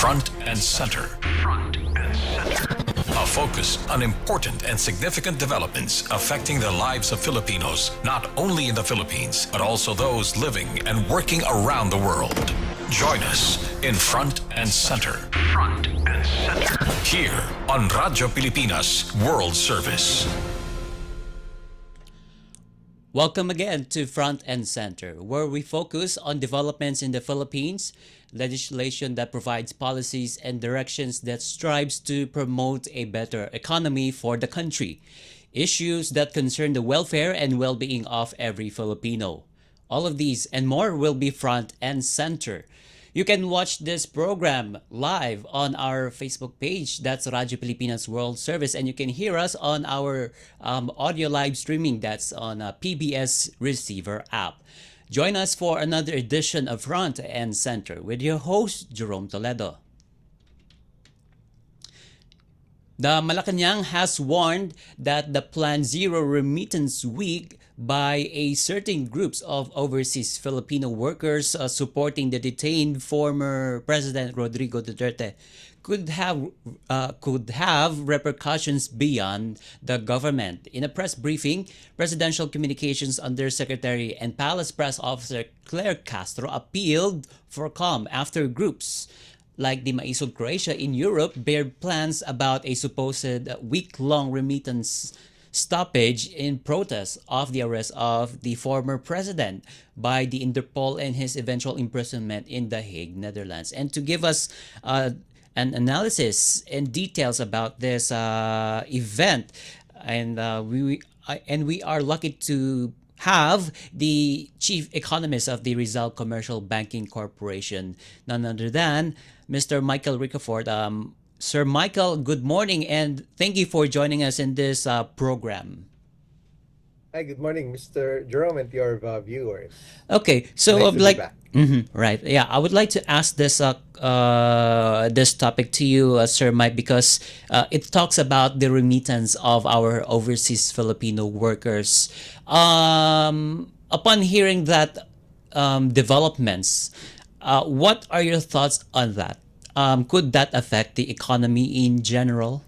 Front and Center. Front and Center. A focus on important and significant developments affecting the lives of Filipinos, not only in the Philippines, but also those living and working around the world. Join us in Front and Center. Front and Center. Here on Radyo Pilipinas World Service. Welcome again to Front and Center, where we focus on developments in the Philippines, legislation that provides policies and directions that strives to promote a better economy for the country, issues that concern the welfare and well-being of every Filipino. All of these and more will be Front and Center. You can watch this program live on our Facebook page. That's Radyo Pilipinas World Service. And you can hear us on our audio live streaming. That's on a PBS Receiver app. Join us for another edition of Front and Center with your host, Jerome Toledo. The Malacanang has warned that the planned zero remittance week by a certain groups of overseas Filipino workers supporting the detained former President Rodrigo Duterte could have repercussions beyond the government. In a press briefing, Presidential Communications Undersecretary and Palace Press Officer Claire Castro appealed for calm after groups like the Maisog Croatia in Europe bared plans about a supposed week-long remittance stoppage in protest of the arrest of the former president by the Interpol and his eventual imprisonment in The Hague, Netherlands. And to give us an analysis and details about this event, and we are lucky to have the chief economist of the Rizal Commercial Banking Corporation, none other than Mr. Michael Ricafort. Sir Michael, good morning and thank you for joining us in this program. Hi, good morning, Mr. Jerome and your viewers. Okay, so Nice I'd to be like back. right, yeah, I would like to ask this this topic to you, Sir Mike, because it talks about the remittance of our overseas Filipino workers. Upon hearing that developments, what are your thoughts on that? Could that affect the economy in general?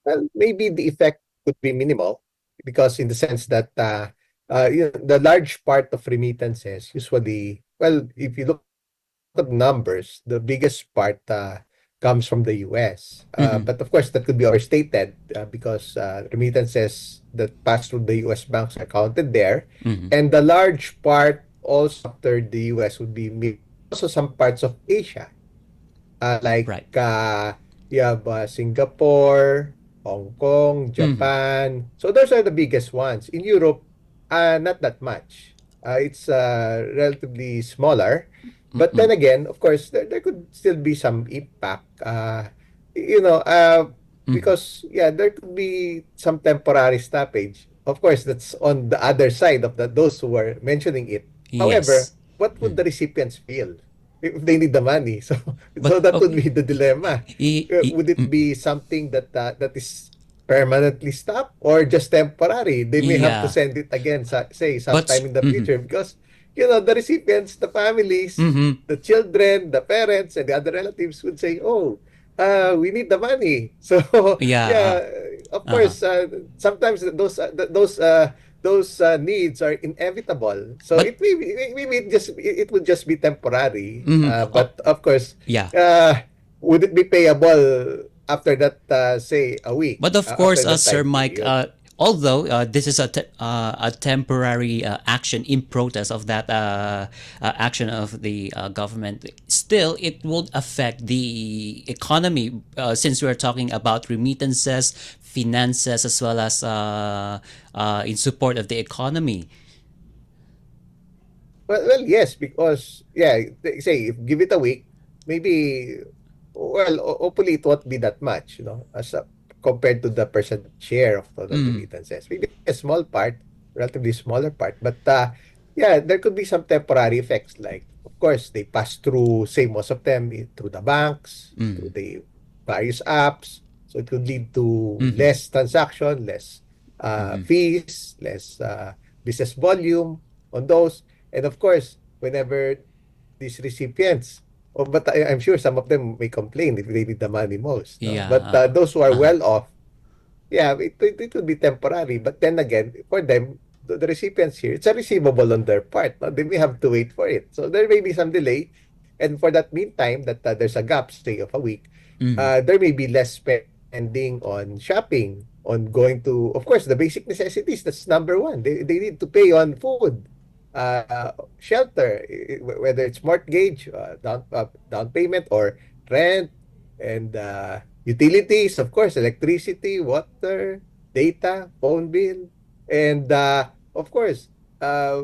Well, maybe the effect could be minimal because in the sense that the large part of remittances usually, well, if you look at numbers, the biggest part comes from the US. But of course, that could be overstated because remittances that pass through the US banks are counted there. And the large part also after the US would be also some parts of Asia, like Right. you have Singapore, Hong Kong, Japan. So those are the biggest ones. In Europe, not that much. It's relatively smaller. But then again, of course, there could still be some impact. Because there could be some temporary stoppage. Of course, that's on the other side of those who were mentioning it. However, Yes. what would the recipients feel if they need the money? So But that would be the dilemma. y- Would it be something that is permanently stopped or just temporary? They may have to yeah. send it again, say But sometime in the future because the recipients, the families, the children, the parents, and the other relatives would say, "Oh, we need the money." So yeah. yeah, of course, sometimes those needs are inevitable. So But it would just be temporary. oh, But of course, yeah. would it be payable after that, say, a week? But of After course, that Sir time Mike, period? although this is a temporary action in protest of that action of the government, still it will affect the economy since we're talking about remittances, finances, as well as in support of the economy. Well, yes, because they say if give it a week, maybe, well, hopefully it won't be that much, as compared to the percent share of total remittances. Maybe a small part, relatively smaller part, but there could be some temporary effects. Like, of course, they pass through, say, most of them through the banks, through the various apps. So it could lead to less transaction, less fees, less business volume on those. And of course, whenever these recipients but I'm sure some of them may complain if they need the money most, no? Yeah. But those who are Uh-huh. well off, yeah, it would be temporary. But then again, for them, the recipients here, it's a receivable on their part. No? They may have to wait for it. So there may be some delay. And for that meantime, that there's a gap, say, of a week, Mm. there may be less spending on shopping, on going to, of course, the basic necessities. That's number one. They need to pay on food, shelter, whether it's mortgage, down payment, or rent, and utilities, of course, electricity, water, data, phone bill, and of course, uh,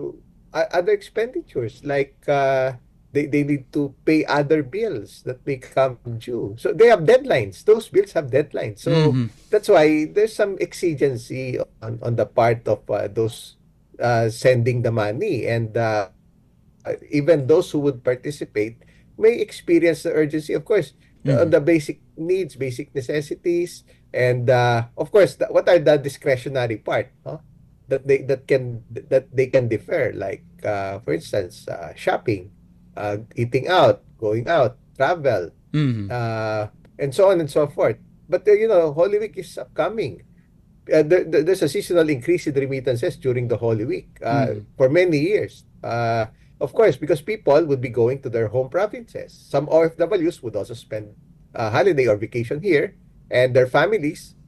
other expenditures like they need to pay other bills that may come due. So they have deadlines. Those bills have deadlines. So Mhm. that's why there's some exigency on the part of those sending the money. And even those who would participate may experience the urgency, of course, Mhm. the basic needs, basic necessities, and of course, what are the discretionary part, no? That they can defer, like for instance, shopping, eating out, going out, travel, Mhm. uh, and so on and so forth. But Holy Week is upcoming. There's a seasonal increase in remittances during the Holy Week Mhm. for many years. Of course, because people would be going to their home provinces. Some OFWs would also spend a holiday or vacation here, and their families,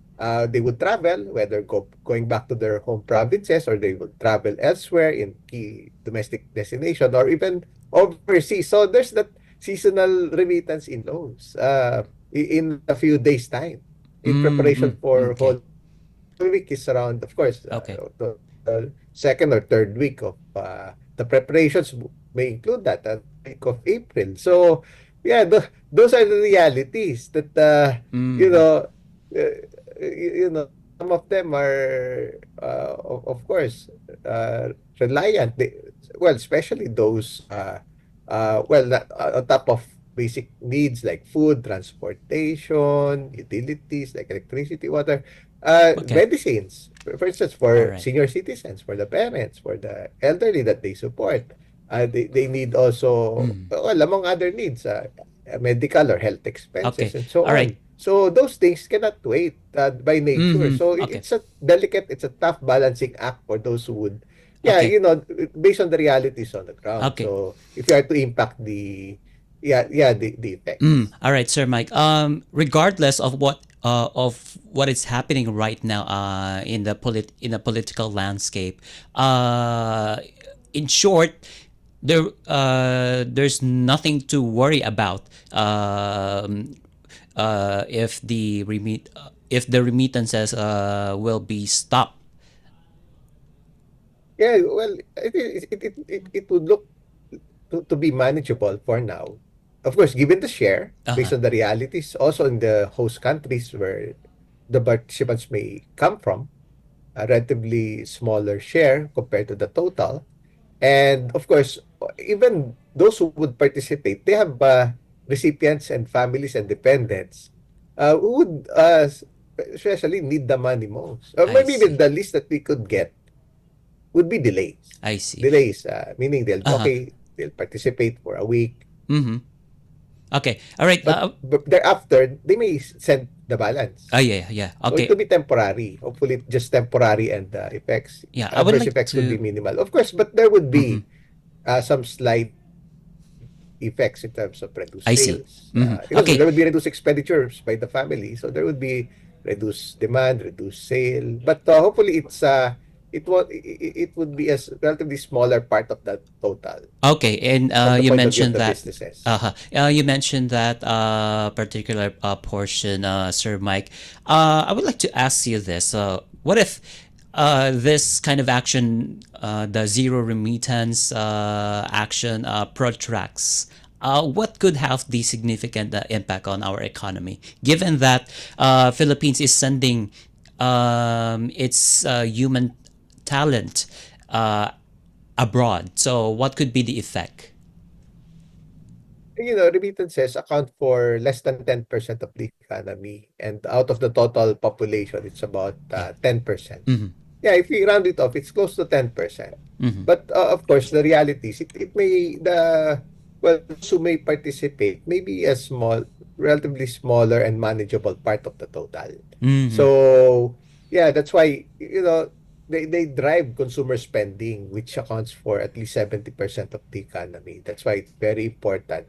they would travel, whether going back to their home provinces, or they would travel elsewhere in key domestic destination, or even overseas. So there's that seasonal remittance inflows in a few days' time in preparation Mhm. for Okay. Holy Week is around, of course, Okay. the second or third week of the preparations may include that, week of April. So, yeah, those are the realities that, you Mhm. know, some of them are, of course, reliant. Well, especially those, on top of basic needs like food, transportation, utilities like electricity, water, Okay. medicines, for instance, All for right. senior citizens, for the parents, for the elderly that they support. They need also, Mhm. well, among other needs, medical or health expenses, Okay. and so All right. on. So those things cannot wait by nature. Mhm. So Okay. it's a tough balancing act for those who would, yeah, Okay. based on the realities on the ground. Okay. So if you are to impact the Mm. effects. All right, Sir Mike. Regardless of what is happening right now in the political landscape, uh, in short, there's nothing to worry about if the remittances will be stopped. Yeah, well, it would look to be manageable for now. Of course, given the share, based Uh-huh. on the realities, also in the host countries where the participants may come from, a relatively smaller share compared to the total. And of course, even those who would participate, they have recipients and families and dependents who would especially need the money most. Or I maybe see. the least that we could get would be delays. I see. Delays, meaning Uh-huh. they'll participate for a week, Mm-hmm. Okay. All right. but thereafter they may send the balance. Yeah, yeah. So it Okay. will be temporary. Hopefully, just temporary, and effects, Yeah, I would adverse like effects would be to. minimal, of course. But there would Mm-hmm. be some slight effects in terms of reduced I see. sales, Mm-hmm. because Okay. there would be reduced expenditures by the family, so there would be reduced demand, reduced sale. But hopefully, it would be a relatively smaller part of the total Okay, and from the you point of view of mentioned the that. businesses. You mentioned that particular portion, Sir Mike. I would like to ask you this: what if this kind of action, the zero remittance action, protracts? What could have the significant impact on our economy, given that Philippines is sending its human talent uh, abroad. So what could be the effect? Remittances account for less than 10% of the economy, and out of the total population, it's about Yeah. 10%. Mm-hmm. Yeah, if we round it off, it's close to 10%. Mm-hmm. But of course, the reality is, it may the well, those who may participate may be a relatively smaller and manageable part of the total. Mm-hmm. So, yeah, that's why, they drive consumer spending, which accounts for at least 70% of the economy. That's why it's very important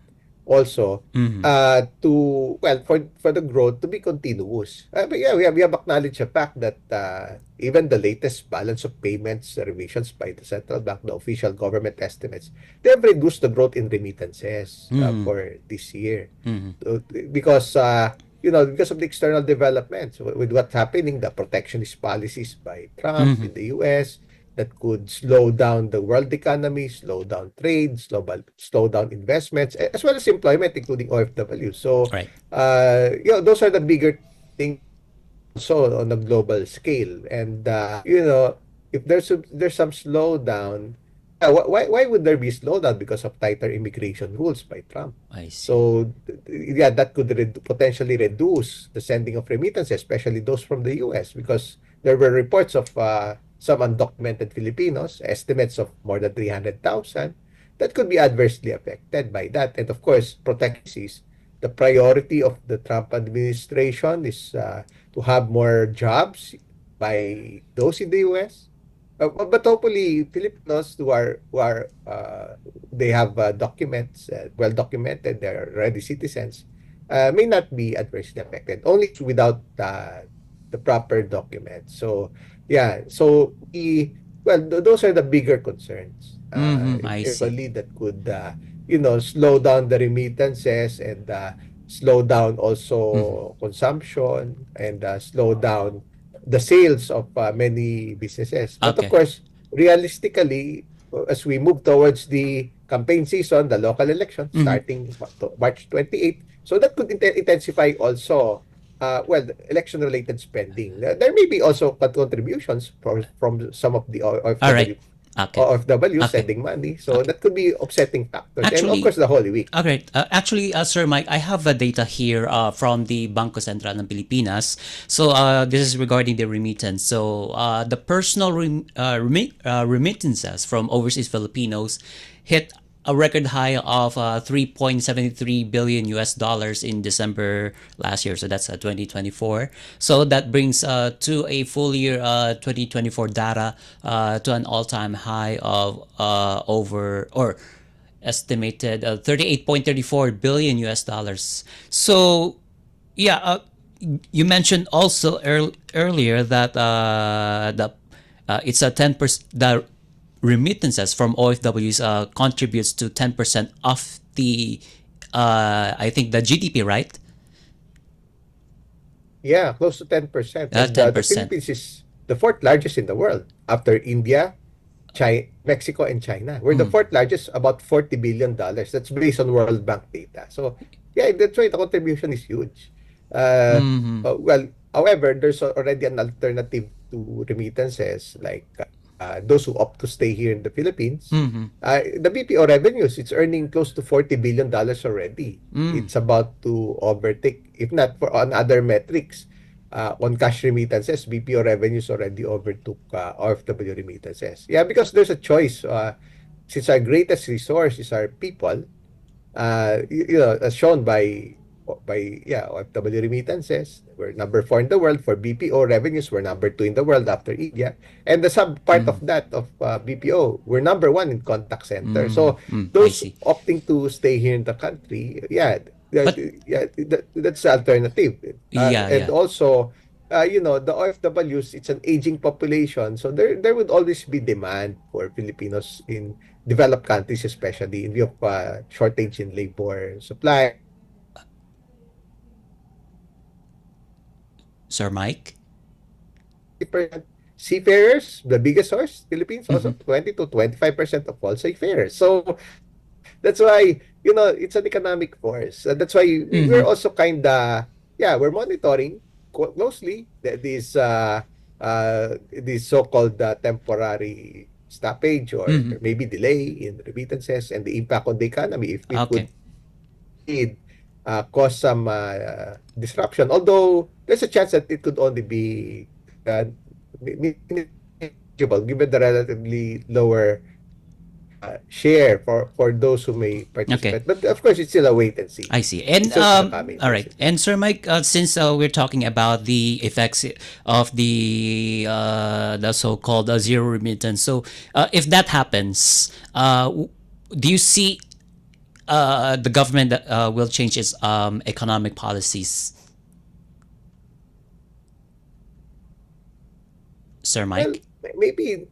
also Mm-hmm. for the growth to be continuous. But yeah, we have acknowledged the fact that even the latest balance of payments revisions by the central bank, the official government estimates, they have reduced the growth in remittances Mm-hmm. for this year. Mm-hmm. Because because of the external developments with what's happening, the protectionist policies by Trump Mm-hmm. in the US that could slow down the world economy, slow down trade, slow down investments, as well as employment, including OFW. So, Right. those are the bigger things also on a global scale. And if there's some slowdown, yeah, why would there be slowdown because of tighter immigration rules by Trump? I see. So yeah, that could potentially reduce the sending of remittances, especially those from the US, because there were reports of some undocumented Filipinos, estimates of more than 300,000, that could be adversely affected by that. And of course, protections. The priority of the Trump administration is to have more jobs by those in the US. But hopefully, Filipinos who are they have documents well documented, they're already citizens, may not be adversely affected. Only without the proper documents. So yeah, those are the bigger concerns. Mm-hmm. I see. Equally, that could slow down the remittances and slow down Mm-hmm. also consumption and slow down the sales of many businesses. But of Okay. course, realistically, as we move towards the campaign season, the local election Mm-hmm. starting March 28th, so that could intensify also election-related spending. There may be also contributions from some of the All right. Okay. OFW Okay. sending money. So Okay. that could be offsetting factors. And of Actually, course, the Holy Week. all right. Actually, Sir Mike, I have a data here from the Bangko Sentral ng Pilipinas. So this is regarding the remittance. So the personal remittances from overseas Filipinos hit a record high of 3.73 billion US dollars in December last year. So that's 2024. So that brings to a full year 2024 data to an all-time high of over or estimated 38.34 billion US dollars. So, yeah, you mentioned also earlier that it's a 10%, the remittances from OFWs contributes to 10% of the, I think, the GDP, right? Yeah, close to 10%. And the 10%. Philippines is the fourth largest in the world after India, Mexico, and China. We're the Mm. fourth largest, about $40 billion. That's based on World Bank data. So, yeah, that's why the contribution is huge. Mm-hmm. However, there's already an alternative to remittances, like those who opt to stay here in the Philippines. Mm-hmm. The BPO revenues, it's earning close to $40 billion already. Mm. It's about to overtake, if not for on other metrics, on cash remittances, BPO revenues already overtook OFW remittances. Yeah, because there's a choice. Since our greatest resource is our people, as shown by OFW remittances, we're number 4 in the world. For BPO revenues, we're number 2 in the world after India. And the sub part of Mm. that of BPO, we're number 1 in contact center. Mm. So Mm. I those see. opting to stay here in the country, But that's the alternative. yeah, And yeah. also, the OFWs, it's an aging population, so there would always be demand for Filipinos in developed countries, especially in view of shortage in labor supply. Sir Mike? Seafarers, the biggest source, Philippines also Mm-hmm. 20 to 25% of all seafarers. So that's why, it's an economic force. That's why we're Mm-hmm. also we're monitoring closely these so-called temporary stoppage or Mm-hmm. maybe delay in remittances and the impact on the economy if it could Okay. indeed cause some disruption. Although there's a chance that it could only be manageable given the relatively lower share for those who may Okay. participate. But of course, it's still a wait and see. I see. And It's still gonna come in all right. basically. And Sir Mike, since we're talking about the effects of the so-called zero remittance, so if that happens, do you see the government that will change its economic policies, Sir Well, Mike? maybe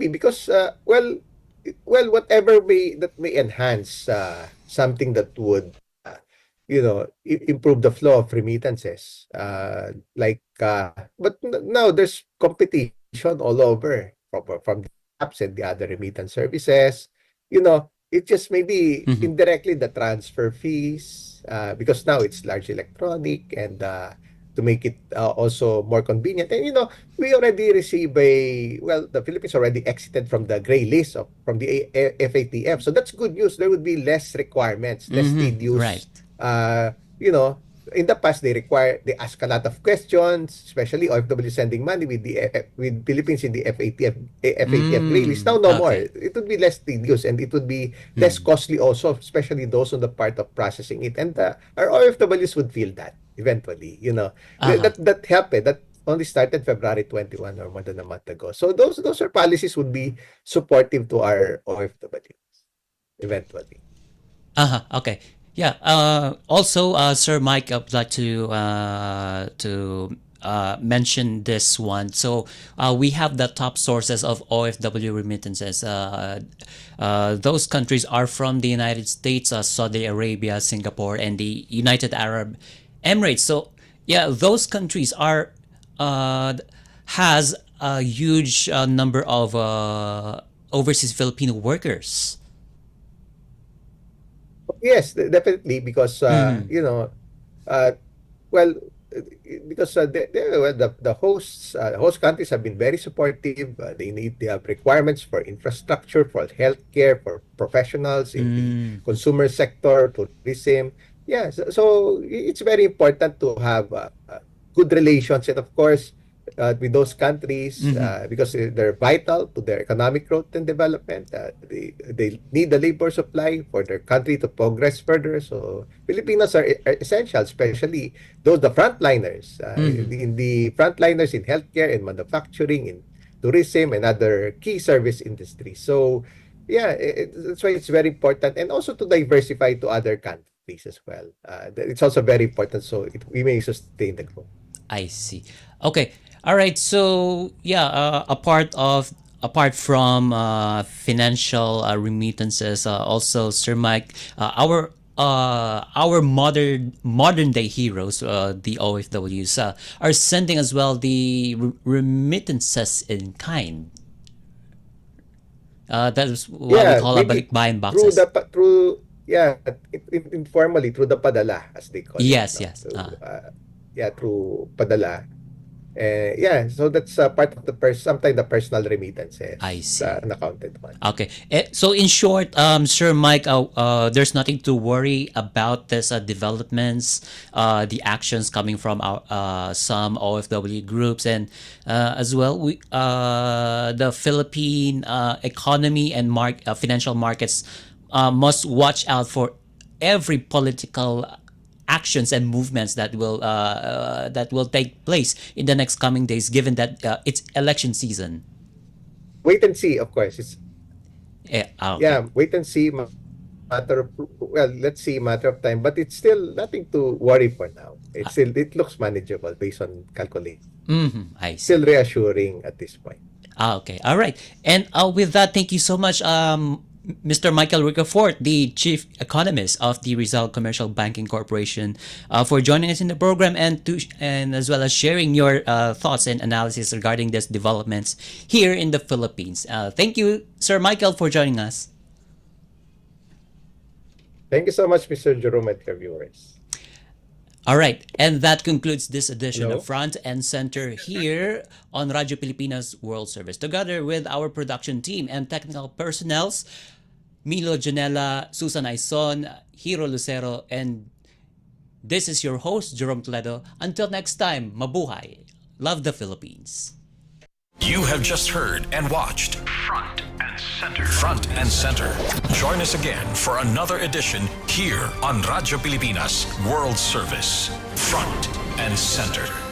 because whatever may enhance something that would improve the flow of remittances. But now there's competition all over from the apps and the other remittance services. It just maybe Mm-hmm. indirectly the transfer fees because now it's largely electronic and to make it also more convenient. And we already receive the Philippines already exited from the gray list from the FATF. So that's good news. There would be less requirements, less Mm-hmm. Right. tedious. Uh, you know, in the past they ask a lot of questions, especially OFW sending money with Philippines in the FATF gray list. Now no more. Okay. It would be less tedious and it would be less Mm. costly also, especially those on the part of processing it. And our OFWs would feel that eventually. Uh-huh. That happened. That only started February 21 or more than a month ago. So those are policies would be supportive to our OFWs eventually. Uh-huh. Okay. Yeah. Also, Sir Mike, I'd like to mention this one. So we have the top sources of OFW remittances. Those countries are from the United States, Saudi Arabia, Singapore, and the United Arab Emirates. So yeah, those countries are uh, has a huge number of overseas Filipino workers. Yes, definitely because Mm-hmm. uh, well, because the host countries have been very supportive. They have requirements for infrastructure, for healthcare, for professionals in the Mm. consumer sector, tourism. Yeah, so it's very important to have good relations, and of course, with those countries Mm-hmm. because they're vital to their economic growth and development. They need the labor supply for their country to progress further. So Filipinos are essential, especially the frontliners, Mm-hmm. in the frontliners in healthcare and manufacturing, in tourism and other key service industries. So yeah, that's why it's very important, and also to diversify to other countries as well. It's also very important so we may sustain the growth. I see. Okay. All right. So yeah, apart from financial remittances, also Sir Mike, our modern day heroes, the OFWs, are sending as well the remittances in kind. That is what we Yeah, call a maybe balikbayan through boxes. yeah, informally through the padala as they call it, Yes. no? Yes. So, yeah, through padala. Yeah, so that's part of sometimes the personal I remittances, the see. unaccounted ones. Okay. So in short, Sir Mike, there's nothing to worry about this developments, the actions coming from some OFW groups, and as well, the Philippine economy and financial markets must watch out for every political actions and movements that will take place in the next coming days, given that it's election season. Wait and see, of course. Okay. Wait and see, matter of, let's see, matter of time, but it's still nothing to worry for now. It looks manageable based on calculation. Mm-hmm, I Still see. reassuring at this point. Okay. All right. And with that, thank you so much, Mr. Michael Ricafort, the Chief Economist of the Rizal Commercial Banking Corporation, for joining us in the program and as well as sharing your thoughts and analysis regarding these developments here in the Philippines. Thank you, Sir Michael, for joining us. Thank you so much, Mr. Jerome, and your viewers. All right, and that concludes this edition of Hello? Front and Center here on Radio Pilipinas World Service. Together with our production team and technical personnels, Milo Janela, Susan Aison, Hiro Lucero, and this is your host, Jerome Toledo. Until next time, mabuhay. Love the Philippines. You have just heard and watched Front and and center. Front and center. Join us again for another edition here on Radyo Pilipinas World Service. Front and center.